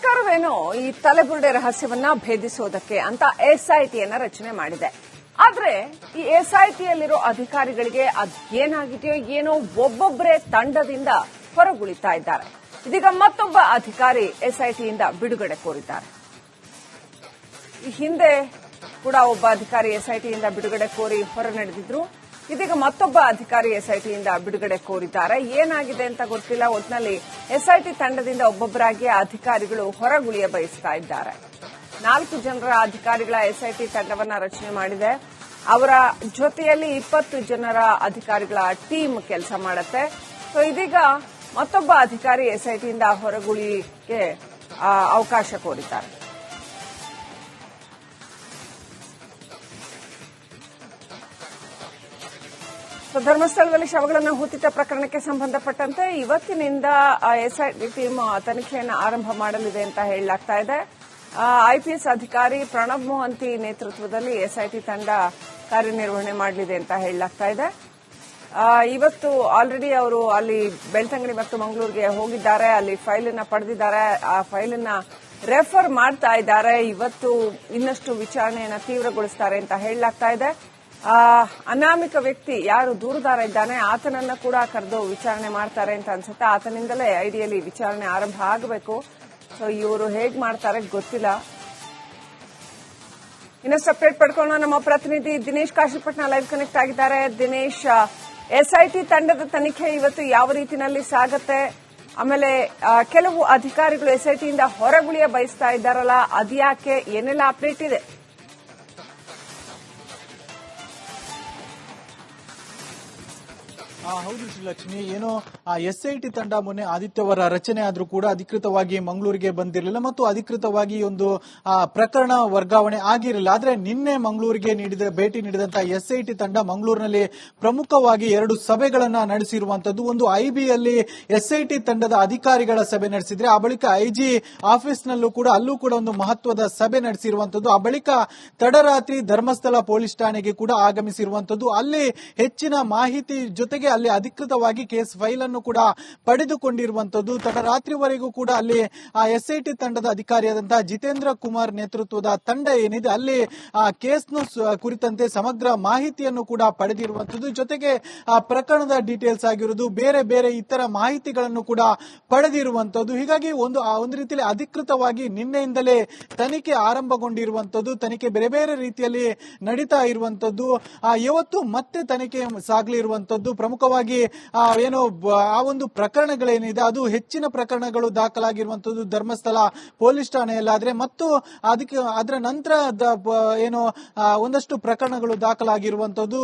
ಸರ್ಕಾರವೇನೋ ಈ ತಲೆಬುರುಡೆ ರಹಸ್ಯವನ್ನ ಭೇದಿಸೋದಕ್ಕೆ ಅಂತ ಎಸ್ಐಟಿಯನ್ನ ರಚನೆ ಮಾಡಿದೆ. ಆದ್ರೆ ಈ ಎಸ್ಐಟಿಯಲ್ಲಿರೋ ಅಧಿಕಾರಿಗಳಿಗೆ ಅದೇನಾಗಿದೆಯೋ ಏನೋ ಒಬ್ಬೊಬ್ಬರೇ ತಂಡದಿಂದ ಹೊರಗುಳಿತಾ ಇದ್ದಾರೆ. ಇದೀಗ ಮತ್ತೊಬ್ಬ ಅಧಿಕಾರಿ ಎಸ್ಐಟಿಯಿಂದ ಬಿಡುಗಡೆ ಕೋರಿದ್ದಾರೆ. ಈ ಹಿಂದೆ ಕೂಡ ಒಬ್ಬ ಅಧಿಕಾರಿ ಎಸ್ಐಟಿಯಿಂದ ಬಿಡುಗಡೆ ಕೋರಿ ಹೊರ ನಡೆದಿದ್ರು. ಇದೀಗ ಮತ್ತೊಬ್ಬ ಅಧಿಕಾರಿ ಎಸ್ಐಟಿಯಿಂದ ಬಿಡುಗಡೆ ಕೋರಿದ್ದಾರೆ. ಏನಾಗಿದೆ ಅಂತ ಗೊತ್ತಿಲ್ಲ. ಒಟ್ಟಿನಲ್ಲಿ ಎಸ್ಐಟಿ ತಂಡದಿಂದ ಒಬ್ಬೊಬ್ಬರಾಗಿ ಅಧಿಕಾರಿಗಳು ಹೊರಗುಳಿಯ ಬಯಸ್ತಾ ಇದ್ದಾರೆ. 4 ಜನರ ಅಧಿಕಾರಿಗಳ ಎಸ್ಐಟಿ ತಂಡವನ್ನ ರಚನೆ ಮಾಡಿದೆ. ಅವರ ಜೊತೆಯಲ್ಲಿ 20 ಜನರ ಅಧಿಕಾರಿಗಳ ಟೀಮ್ ಕೆಲಸ ಮಾಡುತ್ತೆ. ಸೊ ಇದೀಗ ಮತ್ತೊಬ್ಬ ಅಧಿಕಾರಿ ಎಸ್ಐಟಿಯಿಂದ ಹೊರಗುಳಿಗೆ ಅವಕಾಶ ಕೋರಿದ್ದಾರೆ. ಧರ್ಮಸ್ಥಳದಲ್ಲಿ ಶವಗಳನ್ನು ಹೂತಿಟ್ಟ ಪ್ರಕರಣಕ್ಕೆ ಸಂಬಂಧಪಟ್ಟಂತೆ ಇವತ್ತಿನಿಂದ ಎಸ್ಐಟಿ ಟೀಮ್ ತನಿಖೆಯನ್ನು ಆರಂಭ ಮಾಡಲಿದೆ ಅಂತ ಹೇಳಲಾಗ್ತಾ ಇದೆ. ಐಪಿಎಸ್ ಅಧಿಕಾರಿ ಪ್ರಣಬ್ ಮೊಹಂತಿ ನೇತೃತ್ವದಲ್ಲಿ ಎಸ್ಐಟಿ ತಂಡ ಕಾರ್ಯನಿರ್ವಹಣೆ ಮಾಡಲಿದೆ ಅಂತ ಹೇಳಲಾಗ್ತಾ ಇದೆ. ಇವತ್ತು ಆಲ್ರೆಡಿ ಅವರು ಅಲ್ಲಿ ಬೆಳ್ತಂಗಡಿ ಮತ್ತು ಮಂಗಳೂರಿಗೆ ಹೋಗಿದ್ದಾರೆ. ಅಲ್ಲಿ ಫೈಲ್ ಅನ್ನ ಪಡೆದಿದ್ದಾರೆ. ಆ ಫೈಲ್ ಅನ್ನ ರೆಫರ್ ಮಾಡ್ತಾ ಇದ್ದಾರೆ. ಇವತ್ತು ಇನ್ನಷ್ಟು ವಿಚಾರಣೆಯನ್ನು ತೀವ್ರಗೊಳಿಸುತ್ತಾರೆ ಅಂತ ಹೇಳಲಾಗ್ತಾ ಇದೆ. ಅನಾಮಿಕ ವ್ಯಕ್ತಿ ಯಾರು ದೂರುದಾರ ಇದ್ದಾನೆ ಆತನನ್ನ ಕೂಡ ಕರೆದು ವಿಚಾರಣೆ ಮಾಡ್ತಾರೆ ಅಂತ ಅನ್ಸುತ್ತೆ. ಆತನಿಂದಲೇ ಐಡಿಯಲ್ಲಿ ವಿಚಾರಣೆ ಆರಂಭ ಆಗಬೇಕು. ಸೊ ಇವರು ಹೇಗ್ ಮಾಡ್ತಾರೆ ಗೊತ್ತಿಲ್ಲ. ಇನ್ನಷ್ಟು ಅಪ್ಡೇಟ್ ಪಡ್ಕೊಳ್ಳೋಣ. ನಮ್ಮ ಪ್ರತಿನಿಧಿ ದಿನೇಶ್ ಕಾಶಿಪಟ್ನ ಲೈವ್ ಕನೆಕ್ಟ್ ಆಗಿದ್ದಾರೆ. ದಿನೇಶ್, ಎಸ್ಐಟಿ ತಂಡದ ತನಿಖೆ ಇವತ್ತು ಯಾವ ರೀತಿಯಲ್ಲಿ ಸಾಗುತ್ತೆ? ಆಮೇಲೆ ಕೆಲವು ಅಧಿಕಾರಿಗಳು ಎಸ್ಐಟಿಯಿಂದ ಹೊರಗುಳಿಯ ಬಯಸ್ತಾ ಇದ್ದಾರಲ್ಲ, ಅದ್ಯಾಕೆ, ಏನೆಲ್ಲ ಅಪ್ಡೇಟ್ ಇದೆ? ಹೌದು ಶ್ರೀಲಕ್ಷ್ಮಿ, ಏನೋ ಎಸ್ಐಟಿ ತಂಡ ಮೊನ್ನೆ ಆದಿತ್ಯವಾರ ರಚನೆ ಆದ್ರೂ ಕೂಡ ಅಧಿಕೃತವಾಗಿ ಮಂಗಳೂರಿಗೆ ಬಂದಿರಲಿಲ್ಲ ಮತ್ತು ಅಧಿಕೃತವಾಗಿ ಒಂದು ಪ್ರಕರಣ ವರ್ಗಾವಣೆ ಆಗಿರಲಿಲ್ಲ. ಆದ್ರೆ ನಿನ್ನೆ ಮಂಗಳೂರಿಗೆ ಭೇಟಿ ನೀಡಿದಂತಹ ಎಸ್ಐಟಿ ತಂಡ ಮಂಗಳೂರಿನಲ್ಲಿ ಪ್ರಮುಖವಾಗಿ 2 ಸಭೆಗಳನ್ನ ನಡೆಸಿರುವಂತದ್ದು. ಒಂದು ಐಬಿಯಲ್ಲಿ ಎಸ್ಐಟಿ ತಂಡದ ಅಧಿಕಾರಿಗಳ ಸಭೆ ನಡೆಸಿದ್ರೆ, ಆ ಬಳಿಕ ಐಜಿ ಆಫೀಸ್ನಲ್ಲೂ ಕೂಡ ಅಲ್ಲೂ ಕೂಡ ಒಂದು ಮಹತ್ವದ ಸಭೆ ನಡೆಸಿರುವಂತದ್ದು. ಆ ಬಳಿಕ ತಡರಾತ್ರಿ ಧರ್ಮಸ್ಥಳ ಪೊಲೀಸ್ ಠಾಣೆಗೆ ಕೂಡ ಆಗಮಿಸಿರುವಂತದ್ದು. ಅಲ್ಲಿ ಹೆಚ್ಚಿನ ಮಾಹಿತಿ ಜೊತೆಗೆ ಅಲ್ಲಿ ಅಧಿಕೃತವಾಗಿ ಕೇಸ್ ಫೈಲ್ ಅನ್ನು ಕೂಡ ಪಡೆದುಕೊಂಡಿರುವಂತದ್ದು. ತಡರಾತ್ರಿವರೆಗೂ ಕೂಡ ಅಲ್ಲಿ ಆ ಎಸ್ಐಟಿ ತಂಡದ ಅಧಿಕಾರಿಯಾದಂತಹ ಜಿತೇಂದ್ರ ಕುಮಾರ್ ನೇತೃತ್ವದ ತಂಡ ಏನಿದೆ ಅಲ್ಲಿ ಆ ಕೇಸ್ನ ಕುರಿತಂತೆ ಸಮಗ್ರ ಮಾಹಿತಿಯನ್ನು ಕೂಡ ಪಡೆದಿರುವಂತದ್ದು. ಜೊತೆಗೆ ಆ ಪ್ರಕರಣದ ಡೀಟೇಲ್ಸ್ ಆಗಿರುವುದು, ಬೇರೆ ಬೇರೆ ಇತರ ಮಾಹಿತಿಗಳನ್ನು ಕೂಡ ಪಡೆದಿರುವಂತದ್ದು. ಹೀಗಾಗಿ ಒಂದು ರೀತಿಯಲ್ಲಿ ಅಧಿಕೃತವಾಗಿ ನಿನ್ನೆಯಿಂದಲೇ ತನಿಖೆ ಆರಂಭಗೊಂಡಿರುವಂತದ್ದು. ತನಿಖೆ ಬೇರೆ ಬೇರೆ ರೀತಿಯಲ್ಲಿ ನಡೀತಾ ಇರುವಂತದ್ದು. ಇವತ್ತು ಮತ್ತೆ ತನಿಖೆ ಸಾಗಲಿರುವಂತದ್ದು. ಪ್ರಮುಖವಾಗಿ ಏನು ಆ ಒಂದು ಪ್ರಕರಣಗಳೇನಿದೆ ಅದು ಹೆಚ್ಚಿನ ಪ್ರಕರಣಗಳು ದಾಖಲಾಗಿರುವಂತದ್ದು ಧರ್ಮಸ್ಥಳ ಪೊಲೀಸ್ ಠಾಣೆಯಲ್ಲಾದ್ರೆ, ಮತ್ತು ಅದಕ್ಕೆ ಅದರ ನಂತರ ಏನು ಒಂದಷ್ಟು ಪ್ರಕರಣಗಳು ದಾಖಲಾಗಿರುವಂತದ್ದು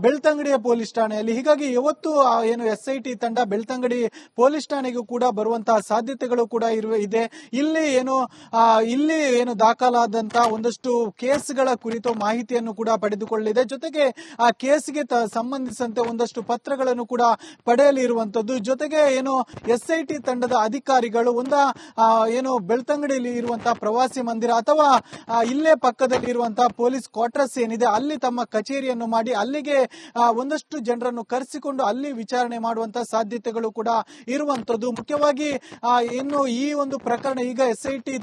ಬೆಳ್ತಂಗಡಿಯ ಪೊಲೀಸ್ ಠಾಣೆಯಲ್ಲಿ. ಹೀಗಾಗಿ ಇವತ್ತು ಏನು ಎಸ್ಐಟಿ ತಂಡ ಬೆಳ್ತಂಗಡಿ ಪೊಲೀಸ್ ಠಾಣೆಗೂ ಕೂಡ ಬರುವಂತಹ ಸಾಧ್ಯತೆಗಳು ಕೂಡ ಇದೆ. ಇಲ್ಲಿ ಏನು ದಾಖಲಾದಂತಹ ಒಂದಷ್ಟು ಕೇಸ್ಗಳ ಕುರಿತು ಮಾಹಿತಿಯನ್ನು ಕೂಡ ಪಡೆದುಕೊಳ್ಳಲಿದೆ. ಜೊತೆಗೆ ಆ ಕೇಸ್ಗೆ ಸಂಬಂಧಿಸಿದಂತೆ ಒಂದಷ್ಟು ಪತ್ರಗಳನ್ನು ಕೂಡ ಪಡೆಯಲಿರುವಂತದ್ದು. ಜೊತೆಗೆ ಏನು ಎಸ್ಐಟಿ ತಂಡದ ಅಧಿಕಾರಿಗಳು ಏನು ಬೆಳ್ತಂಗಡಿಯಲ್ಲಿ ಇರುವಂತಹ ಪ್ರವಾಸಿ ಮಂದಿರ ಅಥವಾ ಇಲ್ಲೇ ಪಕ್ಕದಲ್ಲಿ ಇರುವಂತಹ ಪೊಲೀಸ್ ಕ್ವಾರ್ಟರ್ಸ್ ಏನಿದೆ ಅಲ್ಲಿ ತಮ್ಮ ಕಚೇರಿಯನ್ನು ಮಾಡಿ ಅಲ್ಲಿಗೆ ಒಂದಷ್ಟು ಜನರನ್ನು ಕರೆಸಿಕೊಂಡು ಅಲ್ಲಿ ವಿಚಾರಣೆ ಮಾಡುವಂತಹ ಸಾಧ್ಯತೆಗಳು ಕೂಡ ಇರುವಂತದ್ದು. ಮುಖ್ಯವಾಗಿ ಇನ್ನು ಈ ಒಂದು ಪ್ರಕರಣ ಈಗ ಎಸ್ಐಟಿ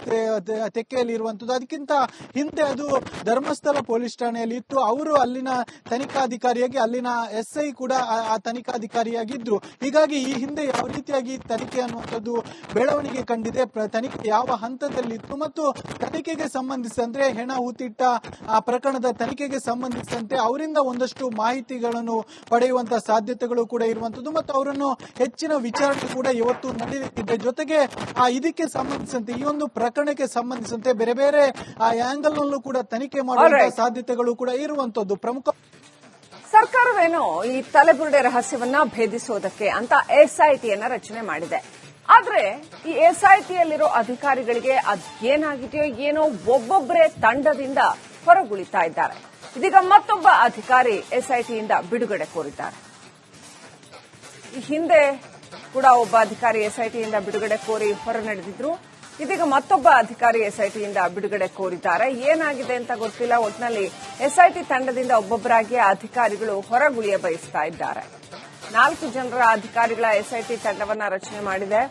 ತೆಕ್ಕೆಯಲ್ಲಿ ಇರುವಂತದ್ದು. ಅದಕ್ಕಿಂತ ಹಿಂದೆ ಅದು ಧರ್ಮಸ್ಥಳ ಪೊಲೀಸ್ ಠಾಣೆಯಲ್ಲಿ ಇತ್ತು. ಅವರು ಅಲ್ಲಿನ ತನಿಖಾಧಿಕಾರಿಯಾಗಿ, ಅಲ್ಲಿನ ಎಸ್ಐ ಕೂಡ ಆ ತನಿಖಾಧಿಕಾರಿಯಾಗಿದ್ರು. ಹೀಗಾಗಿ ಈ ಹಿಂದೆ ಯಾವ ರೀತಿಯಾಗಿ ತನಿಖೆ ಅನ್ನುವಂಥದ್ದು ಬೆಳವಣಿಗೆ ಕಂಡಿದೆ, ತನಿಖೆ ಯಾವ ಹಂತದಲ್ಲಿತ್ತು ಮತ್ತು ತನಿಖೆಗೆ ಸಂಬಂಧಿಸಿದಂತೆ ಹೆಣ ಹೂತಿಟ್ಟ ಆ ಪ್ರಕರಣದ ತನಿಖೆಗೆ ಸಂಬಂಧಿಸಿದಂತೆ ಅವರಿಂದ ಒಂದಷ್ಟು ಮಾಹಿತಿಗಳನ್ನು ಪಡೆಯುವಂತಹ ಸಾಧ್ಯತೆಗಳು ಕೂಡ ಇರುವಂತದ್ದು ಮತ್ತು ಅವರನ್ನು ಹೆಚ್ಚಿನ ವಿಚಾರಣೆ ಕೂಡ ಇವತ್ತು ನಡೆಯುತ್ತಿದೆ. ಜೊತೆಗೆ ಇದಕ್ಕೆ ಸಂಬಂಧಿಸಿದಂತೆ ಈ ಒಂದು ಪ್ರಕರಣಕ್ಕೆ ಸಂಬಂಧಿಸಿದಂತೆ ಬೇರೆ ಬೇರೆ ಆಂಗಲ್ ನಲ್ಲೂ ಕೂಡ ತನಿಖೆ ಮಾಡುವಂತಹ ಸಾಧ್ಯತೆಗಳು ಕೂಡ ಇರುವಂತದ್ದು. ಪ್ರಮುಖ ಸರ್ಕಾರವೇನೋ ಈ ತಲೆಬುರುಡೆ ರಹಸ್ಯವನ್ನ ಭೇದಿಸೋದಕ್ಕೆ ಅಂತ ಎಸ್ಐಟಿಯನ್ನ ರಚನೆ ಮಾಡಿದೆ. ಆದ್ರೆ ಈ ಎಸ್ಐಟಿಯಲ್ಲಿರೋ ಅಧಿಕಾರಿಗಳಿಗೆ ಅದೇನಾಗಿದೆಯೋ ಏನೋ ಒಬ್ಬೊಬ್ಬರೇ ತಂಡದಿಂದ ಹೊರಗುಳಿತಾ ಇದ್ದಾರೆ. ಇದೀಗ ಮತ್ತೊಬ್ಬ ಅಧಿಕಾರಿ ಎಸ್ಐಟಿಯಿಂದ ಬಿಡುಗಡೆ ಕೋರಿದ್ದಾರೆ. ಈ ಹಿಂದೆ ಕೂಡ ಒಬ್ಬ ಅಧಿಕಾರಿ ಎಸ್ಐಟಿಯಿಂದ ಬಿಡುಗಡೆ ಕೋರಿ ಹೊರ ನಡೆದಿದ್ರು. ಇದೀಗ ಮತ್ತೊಬ್ಬ ಅಧಿಕಾರಿ ಎಸ್ಐಟಿಯಿಂದ ಬಿಡುಗಡೆ ಕೋರಿದ್ದಾರೆ. ಏನಾಗಿದೆ ಅಂತ ಗೊತ್ತಿಲ್ಲ. ಒಟ್ಟಿನಲ್ಲಿ ಎಸ್ಐಟಿ ತಂಡದಿಂದ ಒಬ್ಬೊಬ್ಬರಾಗಿ ಅಧಿಕಾರಿಗಳು ಹೊರಗುಳಿಯ ಬಯಸ್ತಾ ಇದ್ದಾರೆ. 4 ಜನರ ಅಧಿಕಾರಿಗಳ ಎಸ್ಐಟಿ ತಂಡವನ್ನ ರಚನೆ ಮಾಡಿದೆ.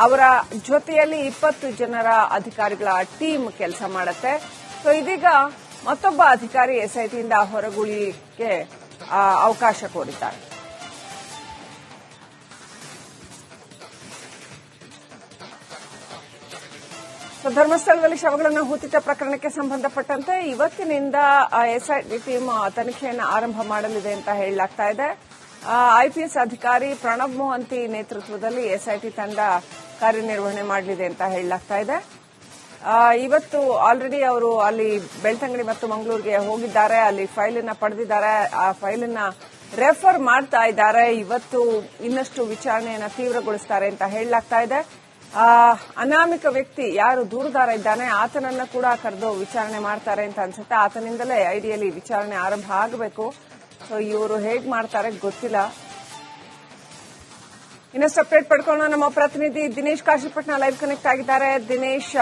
ಅವರ ಜೊತೆಯಲ್ಲಿ 20 ಜನರ ಅಧಿಕಾರಿಗಳ ಟೀಮ್ ಕೆಲಸ ಮಾಡುತ್ತೆ. ಸೊ ಇದೀಗ ಮತ್ತೊಬ್ಬ ಅಧಿಕಾರಿ ಎಸ್ಐಟಿಯಿಂದ ಹೊರಗುಳಿಗೆ ಅವಕಾಶ ಕೋರಿದ್ದಾರೆ. ಧರ್ಮಸ್ಥಳದಲ್ಲಿ ಶವಗಳನ್ನು ಹೂತಿಟ್ಟ ಪ್ರಕರಣಕ್ಕೆ ಸಂಬಂಧಪಟ್ಟಂತೆ ಇವತ್ತಿನಿಂದ ಎಸ್ಐಟಿ ಟೀಮ್ ತನಿಖೆಯನ್ನು ಆರಂಭ ಮಾಡಲಿದೆ ಅಂತ ಹೇಳಲಾಗ್ತಾ ಇದೆ. ಐಪಿಎಸ್ ಅಧಿಕಾರಿ ಪ್ರಣಬ್ ಮೊಹಂತಿ ನೇತೃತ್ವದಲ್ಲಿ ಎಸ್ಐಟಿ ತಂಡ ಕಾರ್ಯನಿರ್ವಹಣೆ ಮಾಡಲಿದೆ ಅಂತ ಹೇಳಲಾಗ್ತಾ ಇದೆ. ಇವತ್ತು ಆಲ್ರೆಡಿ ಅವರು ಅಲ್ಲಿ ಬೆಳ್ತಂಗಡಿ ಮತ್ತು ಮಂಗಳೂರಿಗೆ ಹೋಗಿದ್ದಾರೆ. ಅಲ್ಲಿ ಫೈಲ್ ಅನ್ನ ಪಡೆದಿದ್ದಾರೆ. ಆ ಫೈಲ್ ಅನ್ನ ರೆಫರ್ ಮಾಡ್ತಾ ಇದ್ದಾರೆ. ಇವತ್ತು ಇನ್ನಷ್ಟು ವಿಚಾರಣೆಯನ್ನು ತೀವ್ರಗೊಳಿಸುತ್ತಾರೆ ಅಂತ ಹೇಳಲಾಗ್ತಾ ಇದೆ. ಅನಾಮಿಕ ವ್ಯಕ್ತಿ ಯಾರು ದೂರುದಾರ ಇದ್ದಾನೆ ಆತನನ್ನ ಕೂಡ ಕರೆದು ವಿಚಾರಣೆ ಮಾಡ್ತಾರೆ ಅಂತ ಅನ್ಸುತ್ತೆ. ಆತನಿಂದಲೇ ಐಡಿಯಲ್ಲಿ ವಿಚಾರಣೆ ಆರಂಭ ಆಗಬೇಕು. ಸೊ ಇವರು ಹೇಗ್ ಮಾಡ್ತಾರೆ ಗೊತ್ತಿಲ್ಲ. ಇನ್ನಷ್ಟು ಅಪ್ಡೇಟ್ ಪಡ್ಕೊಳ್ಳೋಣ. ನಮ್ಮ ಪ್ರತಿನಿಧಿ ದಿನೇಶ್ ಕಾಶಿಪಟ್ನ ಲೈವ್ ಕನೆಕ್ಟ್ ಆಗಿದ್ದಾರೆ. ದಿನೇಶ್,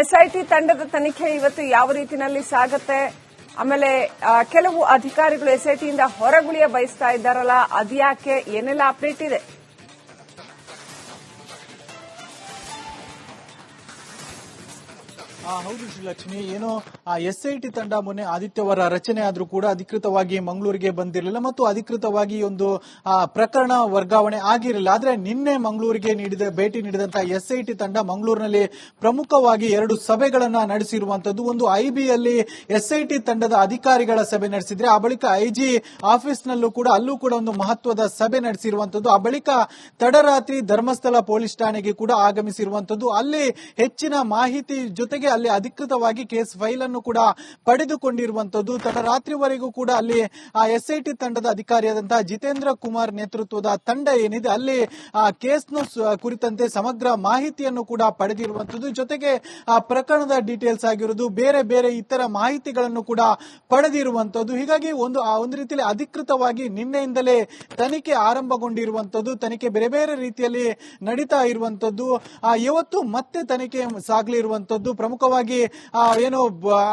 ಎಸ್ಐಟಿ ತಂಡದ ತನಿಖೆ ಇವತ್ತು ಯಾವ ರೀತಿಯಲ್ಲಿ ಸಾಗುತ್ತೆ? ಆಮೇಲೆ ಕೆಲವು ಅಧಿಕಾರಿಗಳು ಎಸ್ಐಟಿಯಿಂದ ಹೊರಗುಳಿಯ ಬಯಸ್ತಾ ಇದ್ದಾರಲ್ಲ, ಅದ್ಯಾಕೆ, ಏನೆಲ್ಲ ಅಪ್ಡೇಟ್ ಇದೆ? ಹೌದು ಶ್ರೀಲಕ್ಷ್ಮಿ, ಏನು ಎಸ್ಐಟಿ ತಂಡ ಮೊನ್ನೆ ಆದಿತ್ಯವಾರ ರಚನೆ ಆದ್ರೂ ಕೂಡ ಅಧಿಕೃತವಾಗಿ ಮಂಗಳೂರಿಗೆ ಬಂದಿರಲಿಲ್ಲ ಮತ್ತು ಅಧಿಕೃತವಾಗಿ ಒಂದು ಪ್ರಕರಣ ವರ್ಗಾವಣೆ ಆಗಿರಲಿಲ್ಲ. ಆದ್ರೆ ನಿನ್ನೆ ಮಂಗಳೂರಿಗೆ ಭೇಟಿ ನೀಡಿದಂತಹ ಎಸ್ಐಟಿ ತಂಡ ಮಂಗಳೂರಿನಲ್ಲಿ ಪ್ರಮುಖವಾಗಿ 2 ಸಭೆಗಳನ್ನ ನಡೆಸಿರುವಂತದ್ದು. ಒಂದು ಐಬಿಯಲ್ಲಿ ಎಸ್ಐಟಿ ತಂಡದ ಅಧಿಕಾರಿಗಳ ಸಭೆ ನಡೆಸಿದ್ರೆ, ಆ ಬಳಿಕ ಐಜಿ ಆಫೀಸ್ನಲ್ಲೂ ಕೂಡ ಒಂದು ಮಹತ್ವದ ಸಭೆ ನಡೆಸಿರುವಂತದ್ದು. ಆ ಬಳಿಕ ತಡರಾತ್ರಿ ಧರ್ಮಸ್ಥಳ ಪೊಲೀಸ್ ಠಾಣೆಗೆ ಕೂಡ ಆಗಮಿಸಿರುವಂತದ್ದು. ಅಲ್ಲಿ ಹೆಚ್ಚಿನ ಮಾಹಿತಿ ಜೊತೆಗೆ ಅಲ್ಲಿ ಅಧಿಕೃತವಾಗಿ ಕೇಸ್ ಫೈಲ್ ಅನ್ನು ಕೂಡ ಪಡೆದುಕೊಂಡಿರುವಂತದ್ದು. ತಡರಾತ್ರಿವರೆಗೂ ಕೂಡ ಅಲ್ಲಿ ಎಸ್ಐಟಿ ತಂಡದ ಅಧಿಕಾರಿಯಾದಂತಹ ಜಿತೇಂದ್ರ ಕುಮಾರ್ ನೇತೃತ್ವದ ತಂಡ ಏನಿದೆ ಅಲ್ಲಿ ಕೇಸ್ನ ಕುರಿತಂತೆ ಸಮಗ್ರ ಮಾಹಿತಿಯನ್ನು ಕೂಡ ಪಡೆದಿರುವಂತದ್ದು. ಜೊತೆಗೆ ಆ ಪ್ರಕರಣದ ಡೀಟೇಲ್ಸ್ ಆಗಿರುವುದು, ಬೇರೆ ಬೇರೆ ಇತರ ಮಾಹಿತಿಗಳನ್ನು ಕೂಡ ಪಡೆದಿರುವಂತದ್ದು. ಹೀಗಾಗಿ ಒಂದು ರೀತಿಯಲ್ಲಿ ಅಧಿಕೃತವಾಗಿ ನಿನ್ನೆಯಿಂದಲೇ ತನಿಖೆ ಆರಂಭಗೊಂಡಿರುವಂತದ್ದು. ತನಿಖೆ ಬೇರೆ ಬೇರೆ ರೀತಿಯಲ್ಲಿ ನಡೀತಾ ಇರುವಂತದ್ದು. ಇವತ್ತು ಮತ್ತೆ ತನಿಖೆ ಸಾಗಲಿರುವಂತದ್ದು. ಪ್ರಮುಖವಾಗಿ ಏನು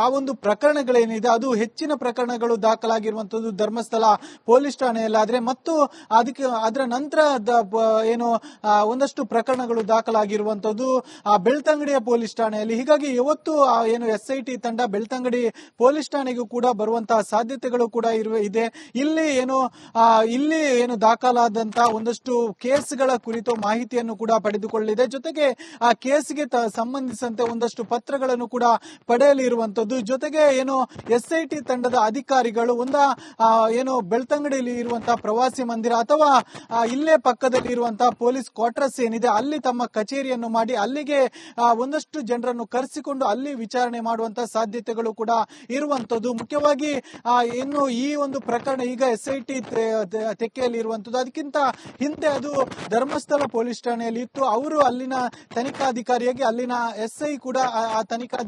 ಆ ಒಂದು ಪ್ರಕರಣಗಳೇನಿದೆ ಅದು ಹೆಚ್ಚಿನ ಪ್ರಕರಣಗಳು ದಾಖಲಾಗಿರುವಂತದ್ದು ಧರ್ಮಸ್ಥಳ ಪೊಲೀಸ್ ಠಾಣೆಯಲ್ಲಾದ್ರೆ, ಮತ್ತು ಅದರ ನಂತರ ಏನು ಒಂದಷ್ಟು ಪ್ರಕರಣಗಳು ದಾಖಲಾಗಿರುವಂತದ್ದು ಬೆಳ್ತಂಗಡಿಯ ಪೊಲೀಸ್ ಠಾಣೆಯಲ್ಲಿ. ಹೀಗಾಗಿ ಇವತ್ತು ಏನು ಎಸ್ಐಟಿ ತಂಡ ಬೆಳ್ತಂಗಡಿ ಪೊಲೀಸ್ ಠಾಣೆಗೂ ಕೂಡ ಬರುವಂತಹ ಸಾಧ್ಯತೆಗಳು ಕೂಡ ಇದೆ. ಇಲ್ಲಿ ಏನು ದಾಖಲಾದಂತಹ ಒಂದಷ್ಟು ಕೇಸ್ಗಳ ಕುರಿತು ಮಾಹಿತಿಯನ್ನು ಕೂಡ ಪಡೆದುಕೊಳ್ಳಿದೆ. ಜೊತೆಗೆ ಆ ಕೇಸ್ಗೆ ಸಂಬಂಧಿಸಿದಂತೆ ಒಂದಷ್ಟು ಪತ್ರಗಳನ್ನು ಕೂಡ ಪಡೆಯಲಿರುವಂತದ್ದು. ಜೊತೆಗೆ ಏನು ಎಸ್ಐಟಿ ತಂಡದ ಅಧಿಕಾರಿಗಳು ಏನು ಬೆಳ್ತಂಗಡಿಯಲ್ಲಿ ಇರುವಂತಹ ಪ್ರವಾಸಿ ಮಂದಿರ ಅಥವಾ ಇಲ್ಲೇ ಪಕ್ಕದಲ್ಲಿ ಇರುವಂತಹ ಪೊಲೀಸ್ ಕ್ವಾರ್ಟರ್ಸ್ ಏನಿದೆ ಅಲ್ಲಿ ತಮ್ಮ ಕಚೇರಿಯನ್ನು ಮಾಡಿ ಅಲ್ಲಿಗೆ ಒಂದಷ್ಟು ಜನರನ್ನು ಕರೆಸಿಕೊಂಡು ಅಲ್ಲಿ ವಿಚಾರಣೆ ಮಾಡುವಂತಹ ಸಾಧ್ಯತೆಗಳು ಕೂಡ ಇರುವಂತದ್ದು. ಮುಖ್ಯವಾಗಿ ಇನ್ನು ಈ ಒಂದು ಪ್ರಕರಣ ಈಗ ಎಸ್ಐಟಿ ತೆಕ್ಕೆಯಲ್ಲಿ ಇರುವಂತದ್ದು. ಅದಕ್ಕಿಂತ ಹಿಂದೆ ಅದು ಧರ್ಮಸ್ಥಳ ಪೊಲೀಸ್ ಠಾಣೆಯಲ್ಲಿ ಇತ್ತು. ಅವರು ಅಲ್ಲಿನ ತನಿಖಾಧಿಕಾರಿಯಾಗಿ ಅಲ್ಲಿನ ಎಸ್ಐ ಕೂಡ ಆ ತನಿಖಾ